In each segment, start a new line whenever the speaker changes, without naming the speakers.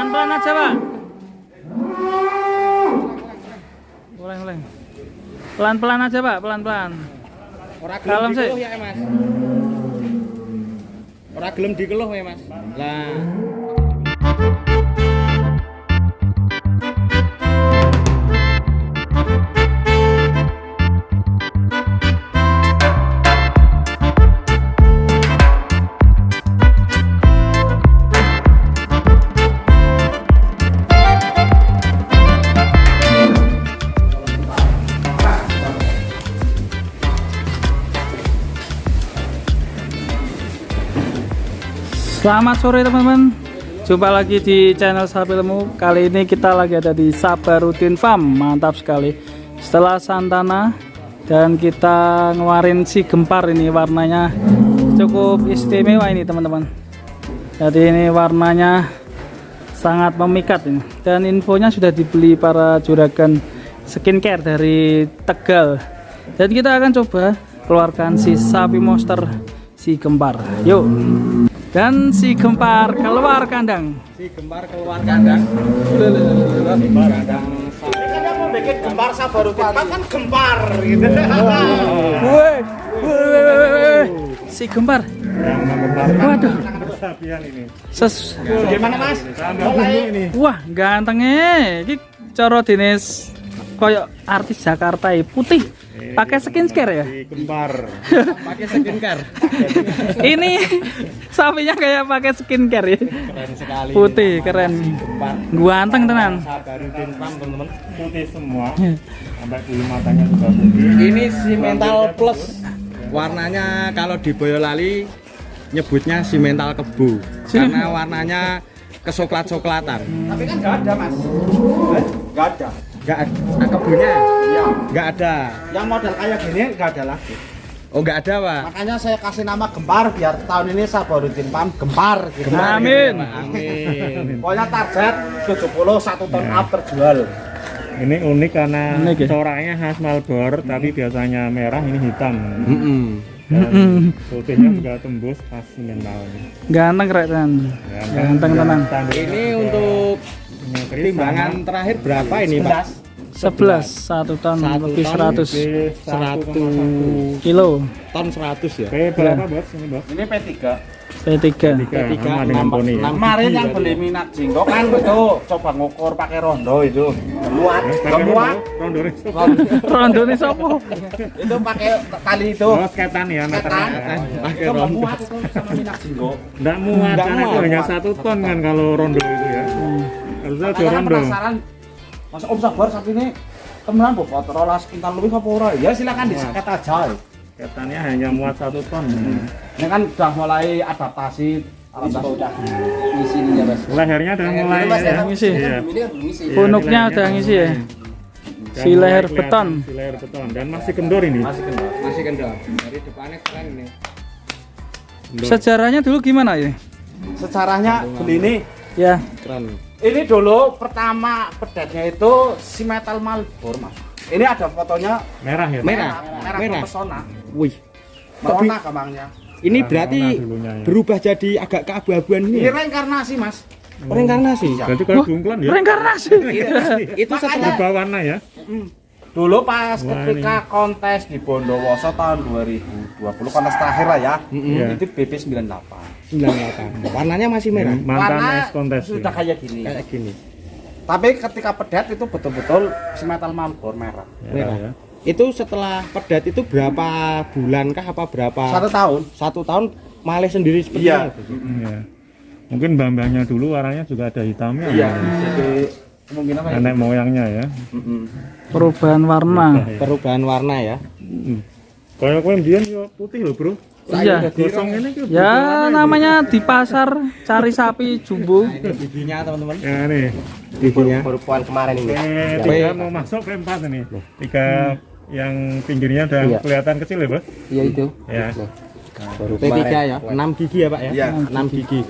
Pelan-pelan aja, Pak. Mulai. Pelan-pelan aja, Pak, pelan-pelan.
Ora
Kalem
gelem
sih.
dikeluh ya, Mas. Ora gelem dikeluh ya, Mas. Lah.
Selamat sore teman-teman. Jumpa lagi di channel Sapilmu. Kali ini kita lagi ada di Sabarudin Farm. Mantap sekali. Setelah Santana dan kita ngeluarin si Gempar ini, warnanya cukup istimewa ini teman-teman. Jadi ini warnanya sangat memikat ini. Dan infonya sudah dibeli para juragan skincare dari Tegal. Dan kita akan coba keluarkan si sapi monster si Gempar. Yuk. Dan si Gempar keluar kandang.
Si Gempar keluar kandang. Gempar kandang.
Kan yang mau bikin Gempar Sabarudin Farm kan Gempar gitu.
Woi. Si Gempar. Waduh.
Gimana Mas? Mulai.
Wah, gantengnya. Iki cara dinis koyo artis Jakarta putih. Pakai skincare ya?
Gempar.
Pakai skincare.
Ini sapinya kayak pakai skincare ya.
Keren sekali.
Putih, keren.
Gempar.
Ganteng tenan.
Sabarudin Farm, teman-teman.
Putih semua. Sampai bulu matanya juga putih.
Ini Simental Plus. Warnanya kalau di Boyolali nyebutnya Simental Kebu. Karena warnanya kesoklat-soklatan.
Tapi kan nggak ada Mas. Nggak ada.
Enggak ada kebunya.
Iya.
Enggak ada.
Yang model kayak gini nggak ada lagi.
Oh, enggak ada, Pak.
Makanya saya kasih nama Gempar biar tahun ini Sabarudin Farm Gempar. Gitu.
Gempar,
Amin.
Pak. Amin.
Pokoknya target 70 1 ton up terjual.
Ini unik karena
Unik ya?
coraknya khas Malbor, tapi biasanya merah, ini hitam.
Mm-mm.
Putihnya juga tembus khas Simental.
Ganteng keren tenan. Ganteng tenan.
Ini untuk timbangan terakhir berapa ini, Pak?
11 1 ton
Satu
lebih
ton
100
100
kilo.
ton 100 ya.
Berapa bos ini bos?
Ini P3.
P3.
P3
sama dengan poni ya.
Kemarin yang beli minat jinggo kan itu coba ngukur pakai rondo itu. Muat,
Pakai
muat.
rondo
Rondo nih sopo?
Itu pakai tali itu.
Oh, sketan ya meternya.
Pakai
Itu nggak
rondo.
muat itu sama minat jinggo.
Enggak muat
Nggak
karena itu
muat.
hanya 1 ton kan kalau rondo itu ya. Harusnya ada
Makanya kan
rondo.
penasaran, Mas Om Sabar sapi ini temenan bu, foto rolas kintal lebih apa ora? Ya silakan diseket aja.
Sketannya hanya muat 1 ton.
Ini kan udah mulai adaptasi. Alhamdulillah udah ngisi ini ya Mas.
Lehernya udah mulai ya.
ngisi.
Iya.
Punuknya
Iya,
udah ngisi ya.
Udah
Si
mulai
leher
kelihatan,
beton.
Si leher beton dan masih kendor ini.
Masih kendor. Dari depannya keren ini.
Kendor.
Sejarahnya dulu gimana ya?
Sejarahnya beli ini.
Ya,
Keren.
Ini dulu pertama pedetnya itu si metal Malbor Mas. Ini ada fotonya
Merah ya.
Merah.
merah
Merah.
pesona.
Wih.
Merona gampangnya.
Ini
Warna
berarti
dulunya ya.
berubah jadi agak keabu-abuan
Ini
ini.
reinkarnasi Mas.
Reinkarnasi.
Berarti kalau bunglon ya.
reinkarnasi.
Itu setelah
Berubah warna ya.
Dulu pas
Wah,
ketika kontes di Bondowoso tahun 2020 kontes terakhir lah ya.
Iya.
Itu BP98.
98. Warnanya masih merah.
Mantan
Warna
es kontes.
sudah
ya.
kayak gini.
Kayak gini.
Tapi ketika pedet itu betul-betul si metal Malbor merah.
Merah ya.
Itu setelah pedat itu berapa bulan kah apa berapa?
1 tahun.
1 tahun malih sendiri seperti
Iya.
itu.
Iya. Mungkin bambangnya dulu warnanya juga ada hitamnya.
Iya.
ya.
Jadi kemungkinan kayak
Nenek moyangnya ya.
Perubahan warna.
Perubahan warna ya.
Kayak kowe mbiyen yo putih lho, Bro.
Iya.
Gosong ini ki.
Ya namanya di pasar cari sapi jumbo.
Ini giginya teman-teman.
Ya nih.
Giginya.
baru puan kemarin ini.
P3 mau masuk P4 ini. 3 yang pinggirnya udah kelihatan kecil ya, Bos?
Iya itu.
Ya.
P3 ya. 6 gigi ya, Pak ya?
Iya.
6 gigi.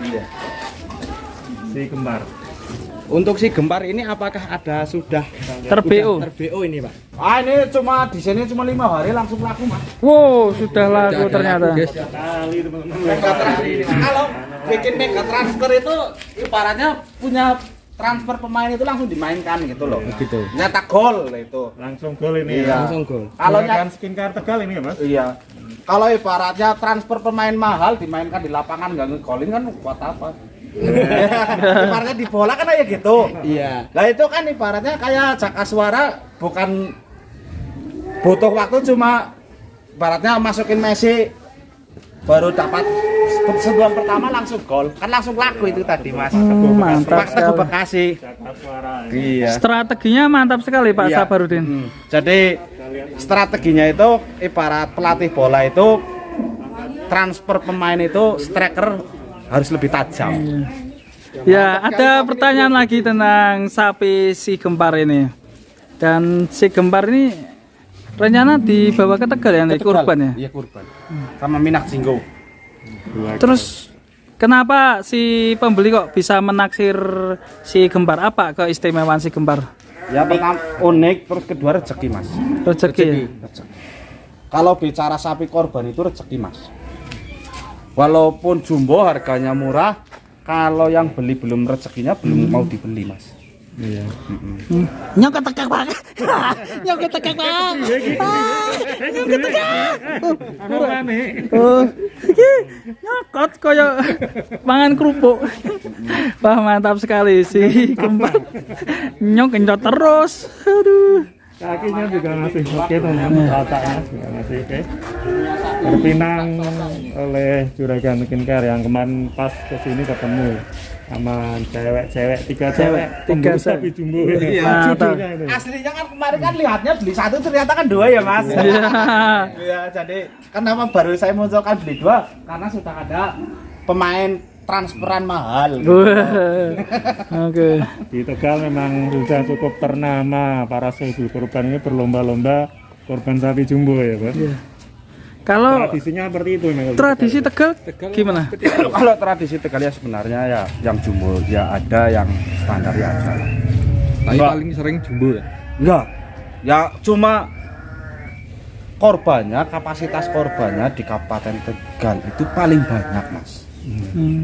Si Gempar.
Untuk si Gempar ini apakah ada sudah
Ter-BO.
ter-BO ini, Pak?
Ah ini cuma di sini cuma 5 hari langsung laku Mas.
Wow, sudah laku ternyata.
Kali teman-teman.
Kalau bikin mega transfer itu ibaratnya punya transfer pemain itu langsung dimainkan gitu loh.
Gitu.
Nyetak gol itu.
Langsung gol ini.
Iya.
Langsung gol.
Kalau
Menggunakan skincare Tegal ini ya Mas?
iya. Kalau ibaratnya transfer pemain mahal dimainkan di lapangan nggak ngegolin kan buat apa? Ibaratnya di bola kan kayak gitu.
Iya.
Lah itu kan ibaratnya kayak Jakaswara bukan butuh waktu cuma ibaratnya masukin Messi baru dapat sentuhan pertama langsung gol. Kan langsung laku itu tadi Mas.
Mantap
Fakta
sekali.
Bekasi.
Jakaswara.
Iya.
Strateginya mantap sekali Pak
Iya.
Sabarudin.
Jadi strateginya itu ibarat pelatih bola itu transfer pemain itu striker harus lebih tajam.
Ya, ada pertanyaan lagi tentang sapi si Gempar ini. Dan si Gempar ini rencana dibawa ke Tegal ya, nanti kurban ya.
Iya kurban. Sama Minak Jinggo.
Terus kenapa si pembeli kok bisa menaksir si Gempar? Apa keistimewaan si Gempar?
Ya pertama unik, terus kedua rezeki Mas.
Rezeki ya?
Rezeki. Kalau bicara sapi korban itu rezeki Mas. Walaupun jumbo harganya murah, kalau yang beli belum rezekinya belum mau dibeli Mas.
Iya.
Nyok ketekak banget. Nyok ketekak banget.
Ano maneh?
Oh, iki nyokot koyo mangan kerupuk. Wah, mantap sekali si Gempar. Nyok kencot terus. Aduh.
Kakinya juga masih oke teman-teman, ratanya juga masih oke. Terpinang oleh juragan skincare yang kemarin pas kesini ketemu sama cewek-cewek, tiga cewek pemburu sapi jumbo ini.
Iya.
Judulnya itu.
Aslinya kan kemarin kan lihatnya beli satu ternyata kan dua ya Mas.
Iya.
Iya, jadi kenapa baru saya munculkan beli dua? Karena sudah ada pemain transferan mahal.
Wah. Oke.
Di Tegal memang sudah cukup ternama para sahibul korban ini berlomba-lomba korban sapi jumbo ya Pak.
Iya. Kalau
Tradisinya seperti itu memang.
tradisi Tegal gimana?
Kalau tradisi Tegal ya sebenarnya ya yang jumbo ya ada, yang standar ya ada.
Tapi paling sering jumbo ya.
Enggak. Ya cuma korbannya, kapasitas korbannya di Kabupaten Tegal itu paling banyak Mas.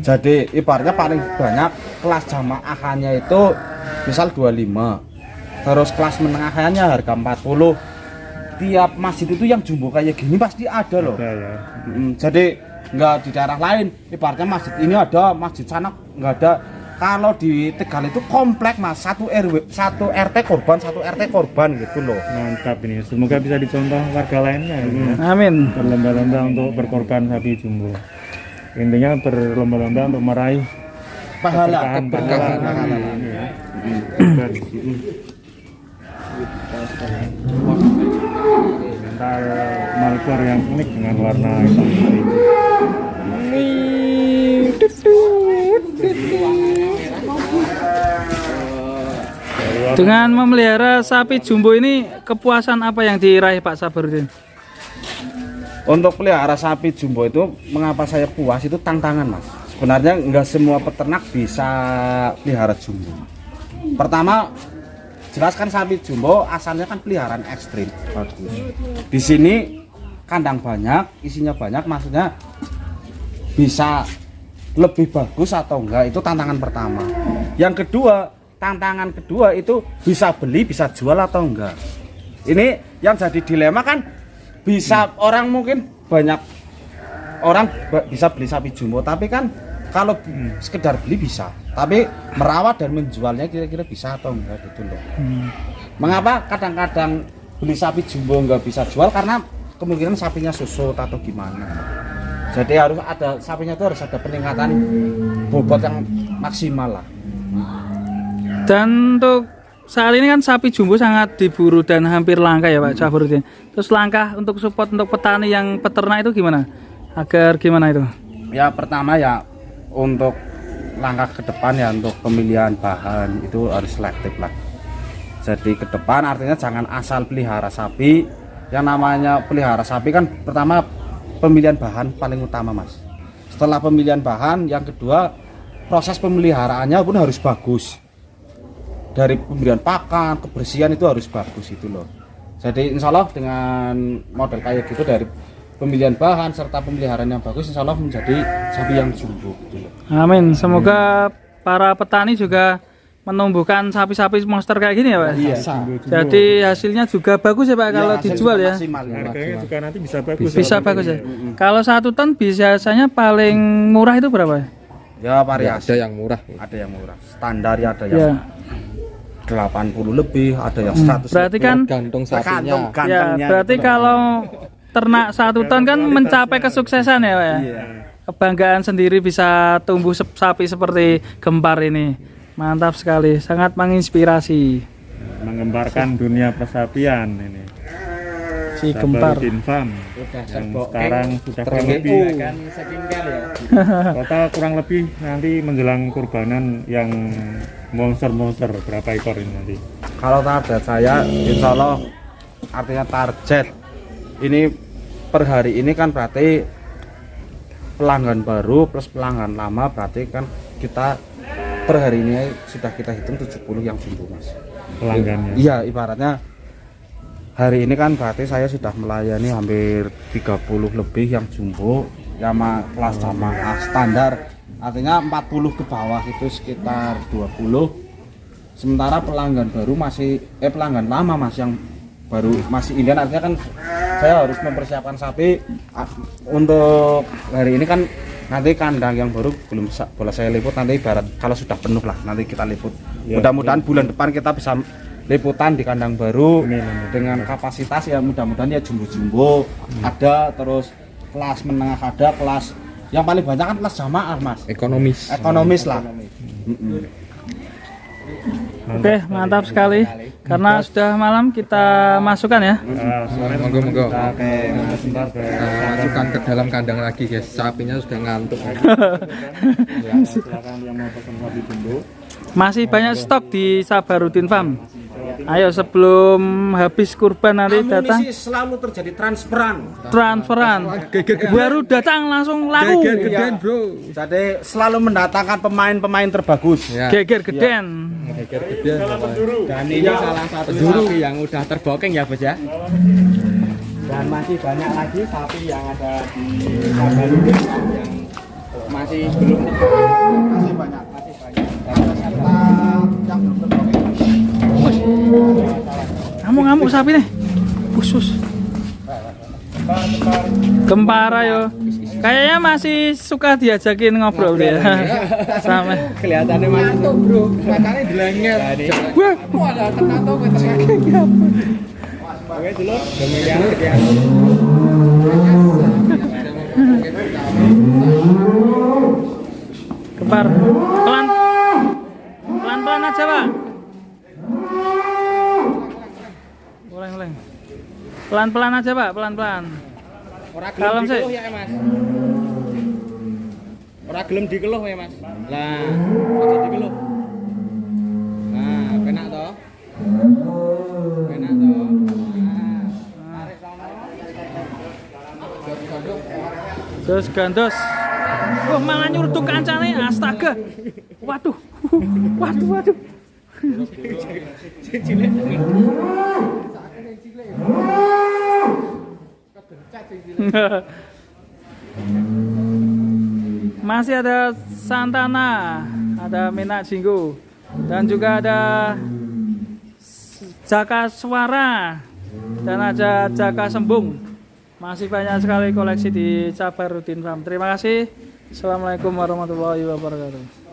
Jadi ibaratnya paling banyak kelas jamaahannya itu misal 25. Terus kelas menengahnya harga 40. Tiap masjid itu yang jumbo kayak gini pasti ada loh.
Ada ya.
Jadi nggak di daerah lain. Ibaratnya masjid ini ada, masjid sana nggak ada. Kalau di Tegal itu komplek Mas, satu RW, satu RT korban, satu RT korban gitu loh.
Mantap ini. Semoga bisa dicontoh warga lainnya ini.
Amin.
Berlomba-lomba untuk berkorban sapi jumbo. Intinya berlomba-lomba untuk meraih
Pahala,
keberkahan.
pahala.
Ya. Korban. Mental malkor yang unik dengan warna hitam putih.
Dengan memelihara sapi jumbo ini kepuasan apa yang diraih Pak Sabarudin?
Untuk pelihara sapi jumbo itu mengapa saya puas itu tantangan Mas. Sebenarnya nggak semua peternak bisa pelihara jumbo. Pertama, jelaskan sapi jumbo asalnya kan peliharaan ekstrim, bagus. Di sini kandang banyak, isinya banyak, maksudnya bisa lebih bagus atau enggak itu tantangan pertama. Yang kedua, tantangan kedua itu bisa beli, bisa jual atau enggak. Ini yang jadi dilema kan, bisa orang mungkin banyak orang bisa beli sapi jumbo, tapi kan kalau sekedar beli bisa, tapi merawat dan menjualnya kira-kira bisa atau enggak gitu loh. Mengapa kadang-kadang beli sapi jumbo enggak bisa jual? Karena kemungkinan sapinya susut atau gimana. Jadi harus ada, sapinya itu harus ada peningkatan bobot yang maksimal lah.
Dan untuk saat ini kan sapi jumbo sangat diburu dan hampir langka ya Pak Sabarudin. Terus langkah untuk support untuk petani yang peternak itu gimana? Agar gimana itu?
Ya pertama ya untuk langkah ke depan ya untuk pemilihan bahan itu harus selektif lah. Jadi ke depan artinya jangan asal pelihara sapi. Yang namanya pelihara sapi kan pertama pemilihan bahan paling utama Mas. Setelah pemilihan bahan, yang kedua proses pemeliharaannya pun harus bagus. Dari pemberian pakan, kebersihan itu harus bagus itu loh. Jadi insya Allah dengan model kayak gitu dari pemilihan bahan serta pemeliharaan yang bagus, insya Allah menjadi sapi yang jumbo gitu loh.
Amin. Semoga para petani juga menumbuhkan sapi-sapi monster kayak gini ya Pak?
Iya.
Jadi hasilnya juga bagus ya Pak kalau
hasil
dijual
juga
ya?
maksimal, ya.
Harganya juga nanti bisa bagus.
Bisa bagus ya? Kalau 1 ton biasanya paling murah itu berapa?
Ya variasi.
Ada yang murah.
Ada yang murah. Standar ya ada yang
Ya,
80 lebih, ada yang 100
berarti
lebih.
kan
Gantung
Tergantung
sapinya.
ya
gantengnya
berarti
gitu.
kalau ternak 1 ton kan mencapai kesuksesan ya Pak ya?
Iya.
Kebanggaan sendiri bisa tumbuh sapi seperti Gempar ini. Mantap sekali, sangat menginspirasi
Mengembarkan dunia persapian ini.
si Gempar.
Sabarudin Farm
Udah
yang
serbo
sekarang sudah kurang lebih
kan skincare ya.
total kurang lebih nanti menjelang kurbanan yang monster berapa ekor ini nanti?
Kalau target saya, insya Allah artinya target ini per hari ini kan berarti pelanggan baru plus pelanggan lama, berarti kan kita per hari ini sudah kita hitung 70 yang jumbo Mas.
Pelanggannya.
Iya, ibaratnya hari ini kan berarti saya sudah melayani hampir 30 lebih yang jumbo, sama kelas sama standar, artinya 40 ke bawah itu sekitar 20. Sementara pelanggan baru masih pelanggan lama Mas yang baru masih Indian, artinya kan saya harus mempersiapkan sapi untuk hari ini kan. Nanti kandang yang baru belum boleh saya liput, nanti ibarat kalau sudah penuh lah nanti kita liput.
Ya,
Mudah-mudahan bulan depan kita bisa liputan di kandang baru
Amin.
dengan kapasitas ya mudah-mudahan ya jumbo-jumbo ada, terus kelas menengah ada, kelas yang paling banyak kan kelas jamaah Mas. Ekonomis lah.
Oke, mantap sekali. Karena sudah malam kita masukkan ya.
Monggo.
Oke, sebentar ke
Masukkan ke dalam kandang lagi guys. Sapinya sudah ngantuk.
silakan yang mau pesan sapi jumbo.
Masih banyak stok di Sabarudin Farm. Ayo sebelum habis kurban nanti datang
Amunisi selalu terjadi transferan.
baru datang langsung laku.
Bro.
Jadi selalu mendatangkan pemain-pemain terbagus.
Ya.
Geger geden.
Dan ini salah satu sapi yang udah terbooking ya Bos ya. Dan masih banyak lagi sapi yang ada di Sabarudin yang masih belum
Masih banyak. Dan peserta yang belum terbooking.
Ngamuk sapi nih. Khusus. Gempara yo. Kayaknya masih suka diajakin ngobrol dia. Sama.
kelihatannya mantuk bro, matanya dilenger. Wah, ada tenang tuh meter. Oke dulu, demikian sekian.
Gempar. Pelan aja, Pak. Boleh. Pelan-pelan aja, Pak, pelan-pelan.
Ora
Kalem
gelem
sih.
dikeluh ya Mas. Ora gelem dikeluh ya Mas. Lah, aja dikeluh. Nah, penak toh? Penak toh? Nah, tarik sono.
Terus gandos. Wah, malah nyuruduk kancane, astaga. Waduh.
Cilik.
Masih ada Santana, ada Minak Jinggo, dan juga ada Jaka Suara, dan ada Jaka Sembung. Masih banyak sekali koleksi di Sabarudin Farm. Terima kasih. Assalamualaikum warahmatullahi wabarakatuh.